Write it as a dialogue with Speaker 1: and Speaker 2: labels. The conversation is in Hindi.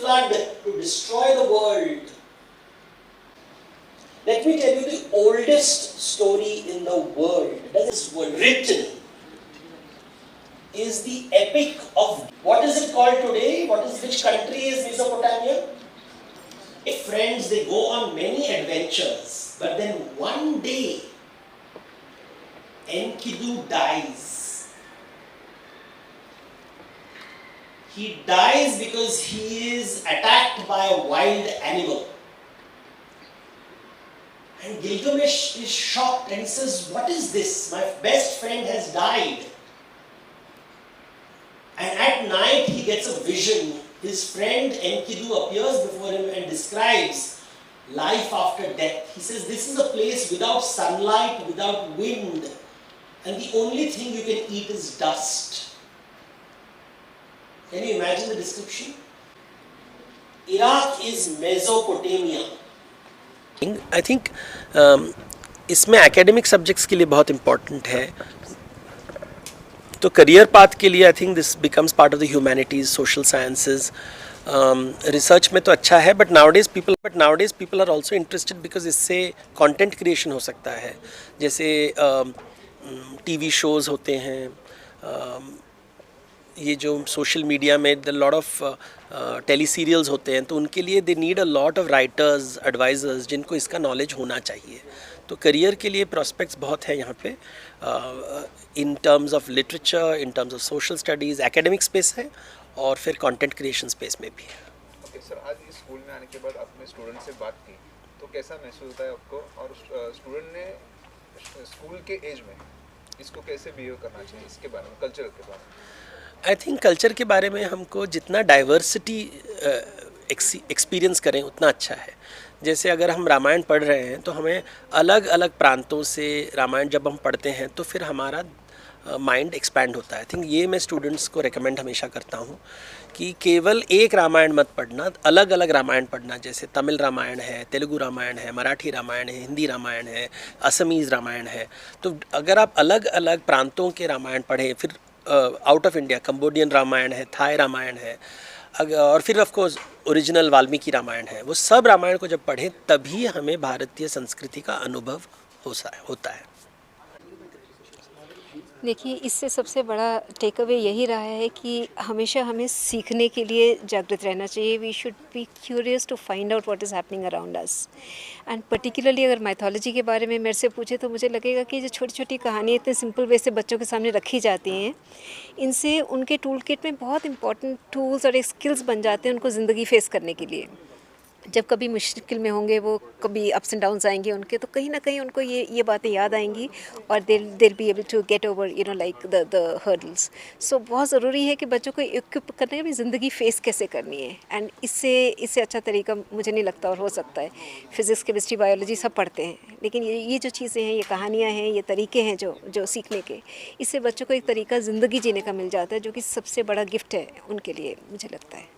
Speaker 1: flood to destroy the world. Let me tell you the oldest story in the world that is written is the epic of, what is it called today? Which country is Mesopotamia? Friends, they go on many adventures, but then one day Enkidu dies. He dies because he is attacked by a wild animal. And Gilgamesh is shocked and he says, what is this? My best friend has died. And at night he gets a vision. His friend Enkidu appears before him and describes life after death. He says, this is a place without sunlight, without wind, and the only thing you can eat is dust. Can you imagine the description? Iraq is Mesopotamia.
Speaker 2: I think इसमें एकेडमिक सब्जेक्ट्स के लिए बहुत इम्पॉर्टेंट है. तो करियर पाथ के लिए I think this becomes part of the humanities, social sciences. Research में तो अच्छा है, but nowadays people are also interested because इससे कंटेंट क्रिएशन हो सकता है. जैसे टीवी शोज़ होते हैं, ये जो सोशल मीडिया में the lot of tele serials होते हैं, तो उनके लिए they need a lot of writers, advisers जिनको इसका नॉलेज होना चाहिए. तो करियर के लिए प्रॉस्पेक्ट्स बहुत है यहाँ पे, in terms of literature, in terms of social studies. Academic space है और फिर कंटेंट क्रिएशन स्पेस में भी है.
Speaker 3: ओके सर, आज इस स्कूल में आने के बाद आपने स्टूडेंट से बात की, तो कैसा महसूस होता है आपको, और स्टूडेंट ने स्कूल के एज में इसको कैसे बिहेव करना चाहिए, इसके बारे में, कल्चर के बारे में?
Speaker 2: आई थिंक कल्चर के बारे में हमको जितना डाइवर्सिटी एक्सपीरियंस करें उतना अच्छा है. जैसे अगर हम रामायण पढ़ रहे हैं तो हमें अलग अलग प्रांतों से रामायण जब हम पढ़ते हैं तो फिर हमारा माइंड एक्सपैंड होता है. आई थिंक ये मैं स्टूडेंट्स को रेकमेंड हमेशा करता हूँ कि केवल एक रामायण मत पढ़ना, अलग अलग रामायण पढ़ना. जैसे तमिल रामायण है, तेलुगु रामायण है, मराठी रामायण है, हिंदी रामायण है, असमीज़ रामायण है. तो अगर आप अलग अलग प्रांतों के रामायण पढ़ें, फिर out of India Cambodian Ramayana है, थाई रामायण है, और फिर of course original Valmiki Ramayana है, वो सब रामायण को जब पढ़ें तभी हमें भारतीय संस्कृति का अनुभव होता है.
Speaker 4: देखिए, इससे सबसे बड़ा टेक अवे यही रहा है कि हमेशा हमें सीखने के लिए जागृत रहना चाहिए. We should be curious to find out what is happening around us. And particularly अगर माइथोलॉजी के बारे में मेरे से पूछे तो मुझे लगेगा कि जो छोटी छोटी कहानियाँ इतने सिंपल वे से बच्चों के सामने रखी जाती हैं, इनसे उनके टूल किट में बहुत इंपॉर्टेंट टूल्स और एक स्किल्स बन जाते हैं उनको ज़िंदगी फेस करने के लिए. जब कभी मुश्किल में होंगे, वो कभी अप्स एंड डाउन्स आएंगे उनके, तो कहीं ना कहीं उनको ये बातें याद आएंगी और they'll be able to get over like the hurdles. सो बहुत ज़रूरी है कि बच्चों को इक्विप करने में ज़िंदगी फ़ेस कैसे करनी है. एंड इससे अच्छा तरीका मुझे नहीं लगता और हो सकता है. फिज़िक्स, केमिस्ट्री, बायोलॉजी सब पढ़ते हैं, लेकिन ये जो चीज़ें हैं, ये कहानियाँ हैं, ये तरीके हैं जो सीखने के, इससे बच्चों को एक तरीका ज़िंदगी जीने का मिल जाता है, जो कि सबसे बड़ा गिफ्ट है उनके लिए, मुझे लगता है.